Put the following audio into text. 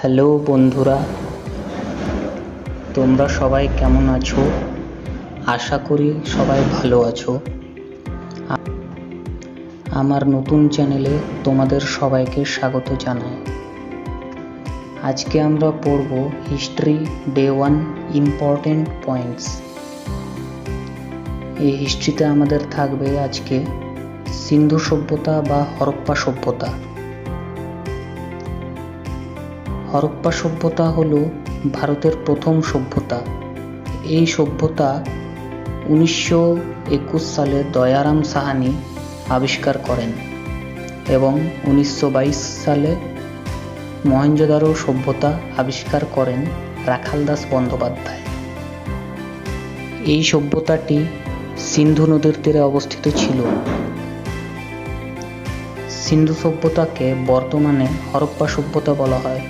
Hello বন্ধুরা, তোমরা সবাই কেমন আছো? আশা করি সবাই ভালো আছো। আমার নতুন চ্যানেলে তোমাদের সবাইকে স্বাগত জানাই। আজকে আমরা পড়ব হিস্ট্রি ডে 1 ইম্পর্টেন্ট পয়েন্টস। এই হিস্ট্রিতে আমাদের থাকবে আজকে সিন্ধু সভ্যতা বা হরপ্পা সভ্যতা। হরপ্পা সভ্যতা হলো ভারতের প্রথম সভ্যতা। এই সভ্যতা 1921 সালে দয়ারাম সাহানি আবিষ্কার করেন এবং 1922 সালে মহেঞ্জোদারো সভ্যতা আবিষ্কার করেন রাখালদাস বন্দ্যোপাধ্যায়। এই সভ্যতাটি সিন্ধু নদীর তীরে অবস্থিত ছিল। সিন্ধু সভ্যতাকে বর্তমানে হরপ্পা সভ্যতা বলা হয়।